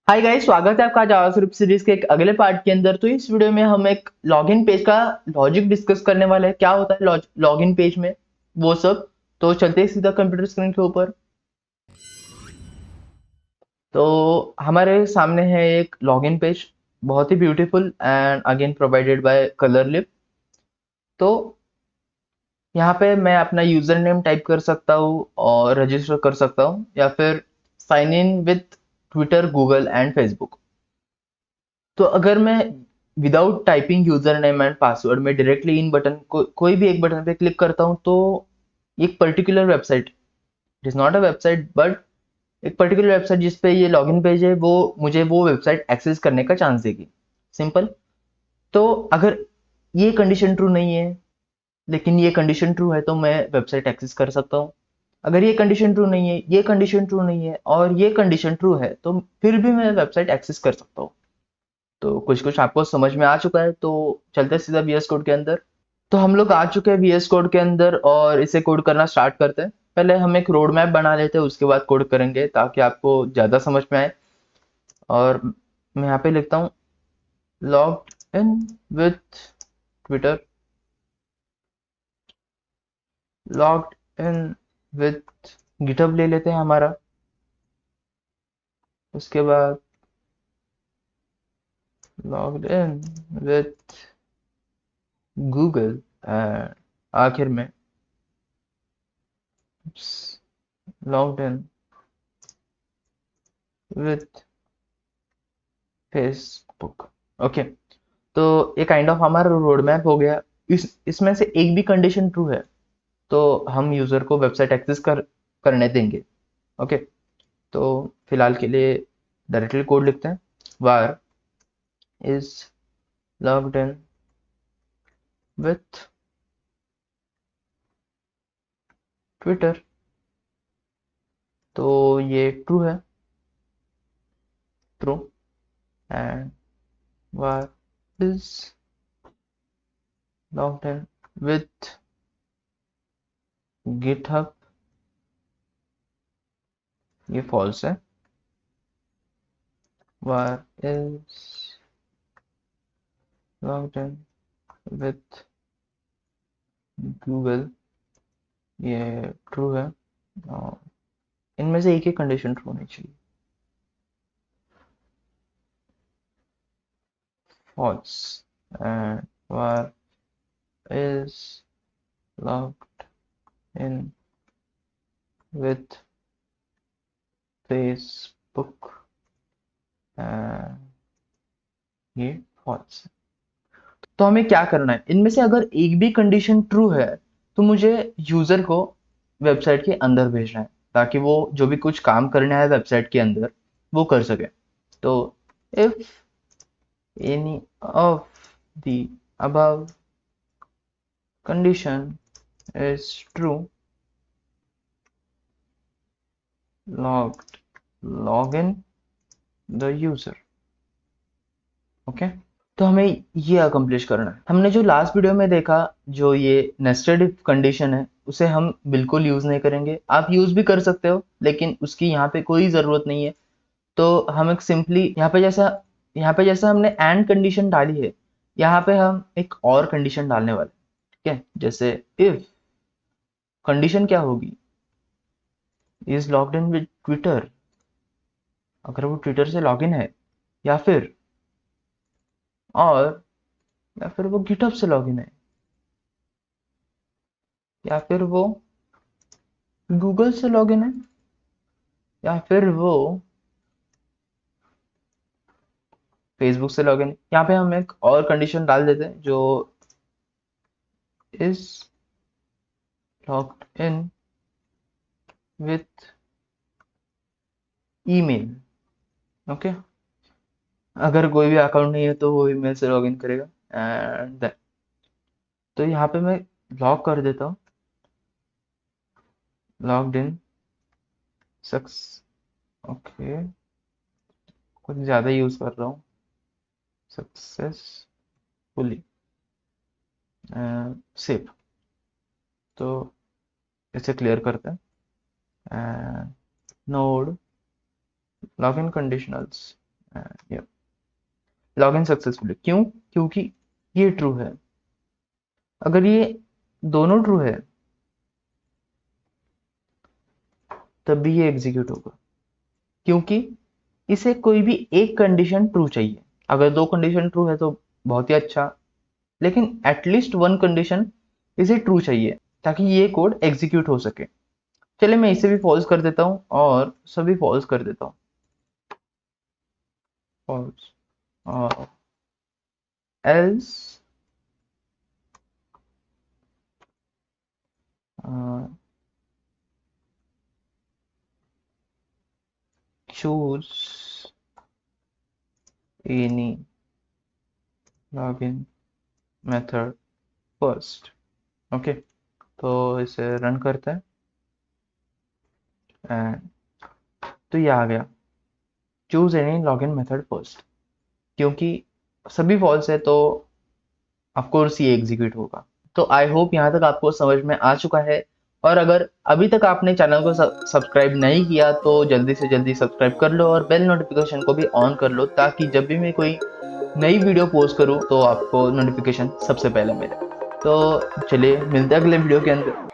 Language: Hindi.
हाय गाइस, स्वागत है आपका जावास्क्रिप्ट सीरीज के एक अगले पार्ट के अंदर। तो इस वीडियो में हम एक लॉगिन पेज का लॉजिक डिस्कस करने वाले हैं। क्या होता है लॉगिन पेज में, वो सब। तो चलते हैं सीधा कंप्यूटर स्क्रीन के ऊपर। तो हमारे सामने है एक लॉगिन पेज, बहुत ही beautiful and again provided by Colorlib. तो यहाँ पे मैं अपना यूजर नेम टाइप कर सकता हूँ और रजिस्टर कर सकता हूँ, या फिर sign in with Twitter, Google and Facebook. तो अगर मैं without typing user name and password में डायरेक्टली इन बटन को कोई भी एक बटन पे क्लिक करता हूँ, तो एक particular website, it is not a website but एक पर्टिकुलर वेबसाइट जिस पे ये लॉगिन पेज है, वो मुझे वो वेबसाइट एक्सेस करने का चांस देगी। सिंपल। तो अगर ये कंडीशन ट्रू नहीं है लेकिन ये कंडीशन ट्रू है, तो मैं वेबसाइट एक्सेस कर सकता हूँ। अगर ये कंडीशन ट्रू नहीं है, ये कंडीशन ट्रू नहीं है और ये कंडीशन ट्रू है, तो फिर भी मैं वेबसाइट एक्सेस कर सकता हूँ। तो कुछ कुछ आपको समझ में आ चुका है, तो चलते हैं सीधा VS कोड के अंदर। तो हम लोग आ चुके हैं VS कोड के अंदर और इसे कोड करना स्टार्ट करते हैं। पहले हम एक रोड मैप बना लेते हैं, उसके बाद कोड करेंगे ताकि आपको ज़्यादा समझ में आए। और मैं यहाँ पे लिखता हूँ log in with Twitter, logged in with GitHub ले लेते हैं हमारा। उसके बाद लॉग्ड इन विथ गूगल, आखिर में logged in with Facebook. Okay. तो ये काइंड ऑफ हमारा रोड मैप हो गया। इसमें से एक भी कंडीशन ट्रू है तो हम यूजर को वेबसाइट एक्सेस करने देंगे। ओके। तो फिलहाल के लिए डायरेक्टली कोड लिखते हैं। वार is logged in with Twitter. तो ये ट्रू है, true. And war is logged in with GitHub, ये फॉल्स है। वार is logged in with Google, ये ट्रू है। और इनमें से एक ही कंडीशन ट्रू होनी चाहिए। false, and var is logged in with Facebook, and ये false है। तो हमें क्या करना है, इनमें से अगर एक भी कंडीशन ट्रू है तो मुझे यूजर को वेबसाइट के अंदर भेजना है, ताकि वो जो भी कुछ काम करना है वेबसाइट के अंदर वो कर सके। तो if any of the above condition is true, logged login the user। Okay. तो हमें ये अकम्प्लिश करना है। हमने जो लास्ट वीडियो में देखा, जो ये नेस्टेड इफ कंडीशन है, उसे हम बिल्कुल यूज नहीं करेंगे। आप यूज भी कर सकते हो लेकिन उसकी यहाँ पे कोई जरूरत नहीं है। तो हम एक सिंपली यहाँ पे जैसा हमने एंड कंडीशन डाली है, यहाँ पे हम एक और कंडीशन डालने वाले हैं। ठीक है, जैसे इफ कंडीशन क्या होगी, is logged in with Twitter, अगर वो ट्विटर से लॉगिन है, या फिर और या फिर वो गिटहब से लॉगिन है, या फिर वो गूगल से लॉगिन है, या फिर वो फेसबुक से लॉगिन है। यहाँ पे हम एक और कंडीशन डाल देते हैं, जो is logged in with email. Okay. अगर कोई भी अकाउंट नहीं है तो वो ईमेल से लॉगिन करेगा। एंड देन तो यहाँ पे मैं लॉग कर देता हूँ, लॉग्ड इन सक्स। ओके, कुछ ज़्यादा यूज़ कर रहा हूँ। Successfully save. तो इसे क्लियर करते हैं। Node login conditionals login successfully. क्यों? क्योंकि ये ट्रू है। अगर ये दोनों ट्रू है तब भी ये एग्जीक्यूट होगा, क्योंकि इसे कोई भी एक कंडीशन ट्रू चाहिए। अगर दो कंडीशन ट्रू है तो बहुत ही अच्छा, लेकिन एटलीस्ट वन कंडीशन इसे ट्रू चाहिए ताकि ये कोड एग्जीक्यूट हो सके। चलिए मैं इसे भी फॉल्स कर देता हूँ और सभी फॉल्स कर देता हूँ। फॉल्स। और else choose any login method first। Okay, तो इसे रन करते हैं एंड तो ये आ गया choose any login method first. क्योंकि सभी फॉल्स है तो ऑफकोर्स ये एग्जीक्यूट होगा। तो आई होप यहाँ तक आपको समझ में आ चुका है। और अगर अभी तक आपने चैनल को सब्सक्राइब नहीं किया तो जल्दी से जल्दी सब्सक्राइब कर लो और बेल नोटिफिकेशन को भी ऑन कर लो, ताकि जब भी मैं कोई नई वीडियो पोस्ट करूँ तो आपको नोटिफिकेशन सबसे पहले मिले। तो चलिए मिलते हैं अगले वीडियो के अंदर।